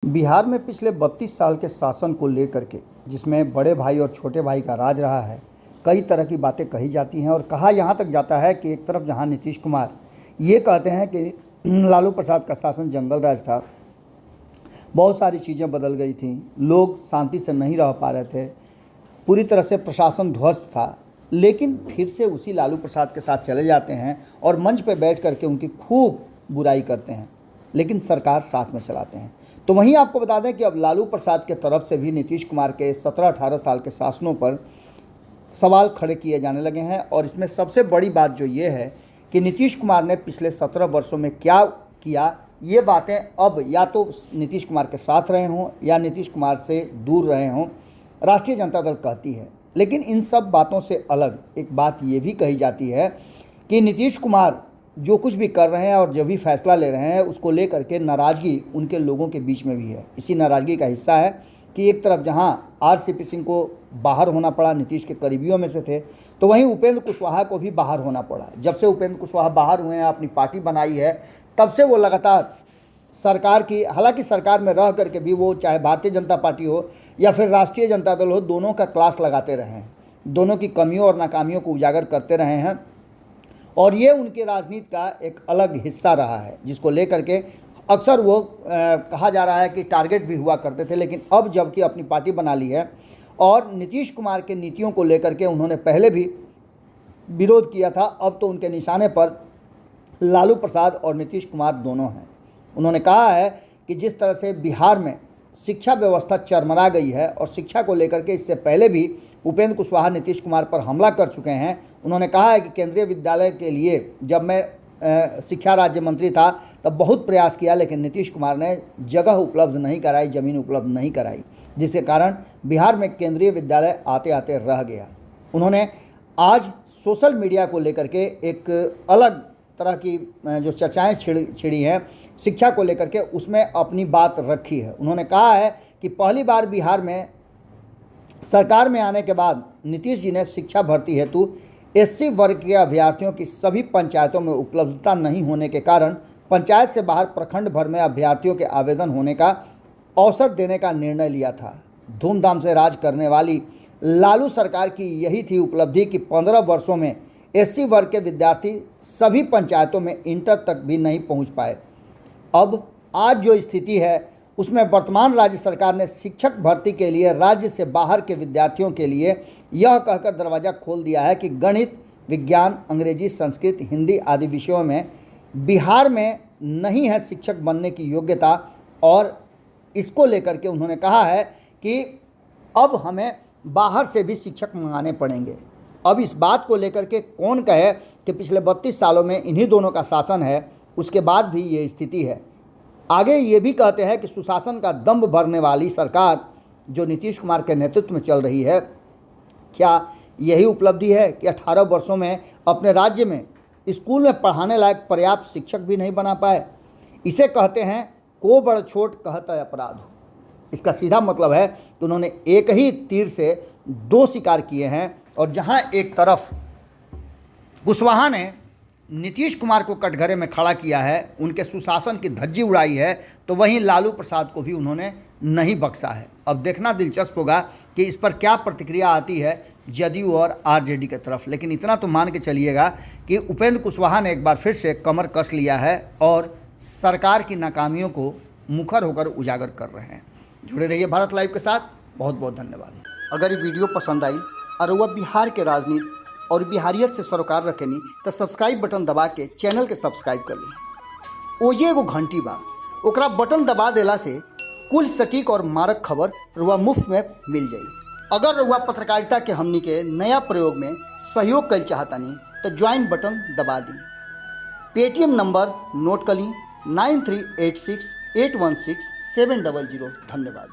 बिहार में पिछले 32 साल के शासन को लेकर के, जिसमें बड़े भाई और छोटे भाई का राज रहा है, कई तरह की बातें कही जाती हैं और कहा यहाँ तक जाता है कि एक तरफ जहाँ नीतीश कुमार ये कहते हैं कि लालू प्रसाद का शासन जंगल राज था, बहुत सारी चीज़ें बदल गई थी, लोग शांति से नहीं रह पा रहे थे, पूरी तरह से प्रशासन ध्वस्त था, लेकिन फिर से उसी लालू प्रसाद के साथ चले जाते हैं और मंच पर बैठ करके उनकी खूब बुराई करते हैं, लेकिन सरकार साथ में चलाते हैं। तो वहीं आपको बता दें कि अब लालू प्रसाद के तरफ से भी नीतीश कुमार के 17-18 साल के शासनों पर सवाल खड़े किए जाने लगे हैं। और इसमें सबसे बड़ी बात जो ये है कि नीतीश कुमार ने पिछले 17 वर्षों में क्या किया, ये बातें अब या तो नीतीश कुमार के साथ रहे हों या नीतीश कुमार से दूर रहे हों, राष्ट्रीय जनता दल कहती है। लेकिन इन सब बातों से अलग एक बात ये भी कही जाती है कि नीतीश कुमार जो कुछ भी कर रहे हैं और जो भी फैसला ले रहे हैं, उसको लेकर के नाराज़गी उनके लोगों के बीच में भी है। इसी नाराज़गी का हिस्सा है कि एक तरफ जहां आरसीपी सिंह को बाहर होना पड़ा, नीतीश के करीबियों में से थे, तो वहीं उपेंद्र कुशवाहा को भी बाहर होना पड़ा। जब से उपेंद्र कुशवाहा बाहर हुए हैं, अपनी पार्टी बनाई है, तब से वो लगातार सरकार की, हालांकि सरकार में रह करके भी वो चाहे भारतीय जनता पार्टी हो या फिर राष्ट्रीय जनता दल हो, दोनों का क्लास लगाते रहे हैं, दोनों की कमियों और नाकामियों को उजागर करते रहे हैं। और ये उनके राजनीति का एक अलग हिस्सा रहा है, जिसको लेकर के अक्सर वो कहा जा रहा है कि टारगेट भी हुआ करते थे। लेकिन अब जबकि अपनी पार्टी बना ली है और नीतीश कुमार के नीतियों को लेकर के उन्होंने पहले भी विरोध किया था, अब तो उनके निशाने पर लालू प्रसाद और नीतीश कुमार दोनों हैं। उन्होंने कहा है कि जिस तरह से बिहार में शिक्षा व्यवस्था चरमरा गई है और शिक्षा को लेकर के इससे पहले भी उपेंद्र कुशवाहा नीतीश कुमार पर हमला कर चुके हैं। उन्होंने कहा है कि केंद्रीय विद्यालय के लिए जब मैं शिक्षा राज्य मंत्री था तब बहुत प्रयास किया, लेकिन नीतीश कुमार ने जगह उपलब्ध नहीं कराई, ज़मीन उपलब्ध नहीं कराई, जिसके कारण बिहार में केंद्रीय विद्यालय आते आते रह गया। उन्होंने आज सोशल मीडिया को लेकर के एक अलग तरह की जो चर्चाएं छिड़ी हैं शिक्षा को लेकर के, उसमें अपनी बात रखी है। उन्होंने कहा है कि पहली बार बिहार में सरकार में आने के बाद नीतीश जी ने शिक्षा भर्ती हेतु एससी वर्ग के अभ्यर्थियों की सभी पंचायतों में उपलब्धता नहीं होने के कारण पंचायत से बाहर प्रखंड भर में अभ्यर्थियों के आवेदन होने का अवसर देने का निर्णय लिया था। धूमधाम से राज करने वाली लालू सरकार की यही थी उपलब्धि कि 15 वर्षों में एससी वर्ग के विद्यार्थी सभी पंचायतों में इंटर तक भी नहीं पहुंच पाए। अब आज जो स्थिति है उसमें वर्तमान राज्य सरकार ने शिक्षक भर्ती के लिए राज्य से बाहर के विद्यार्थियों के लिए यह कहकर दरवाज़ा खोल दिया है कि गणित, विज्ञान, अंग्रेजी, संस्कृत, हिंदी आदि विषयों में बिहार में नहीं है शिक्षक बनने की योग्यता। और इसको लेकर के उन्होंने कहा है कि अब हमें बाहर से भी शिक्षक मंगाने पड़ेंगे। अब इस बात को लेकर के कौन कहे कि पिछले 32 सालों में इन्हीं दोनों का शासन है, उसके बाद भी ये स्थिति है। आगे ये भी कहते हैं कि सुशासन का दंभ भरने वाली सरकार जो नीतीश कुमार के नेतृत्व में चल रही है, क्या यही उपलब्धि है कि 18 वर्षों में अपने राज्य में स्कूल में पढ़ाने लायक पर्याप्त शिक्षक भी नहीं बना पाए? इसे कहते हैं को बड़ छोट कहता अपराध हो। इसका सीधा मतलब है कि उन्होंने एक ही तीर से दो शिकार किए हैं। और जहां एक तरफ कुशवाहा ने नीतीश कुमार को कटघरे में खड़ा किया है, उनके सुशासन की धज्जी उड़ाई है, तो वहीं लालू प्रसाद को भी उन्होंने नहीं बख्शा है। अब देखना दिलचस्प होगा कि इस पर क्या प्रतिक्रिया आती है जदयू और आरजेडी की तरफ। लेकिन इतना तो मान के चलिएगा कि उपेंद्र कुशवाहा ने एक बार फिर से कमर कस लिया है और सरकार की नाकामियों को मुखर होकर उजागर कर रहे हैं। जुड़े रहिए भारत लाइव के साथ। बहुत बहुत धन्यवाद। अगर ये वीडियो पसंद आई और वह बिहार के राजनीति और बिहारियत से सरोकार रखेनी तो सब्सक्राइब बटन दबा के चैनल के सब्सक्राइब कर ली। ओजे एगो घंटी बा, ओकरा बटन दबा देला से कुल सटीक और मारक खबर रुआ मुफ्त में मिल जाई। अगर रुआ पत्रकारिता के हमनी के नया प्रयोग में सहयोग कर चाहतानी तो ज्वाइन बटन दबा दी। पेटीएम नंबर नोट कर ली 9386816700। धन्यवाद।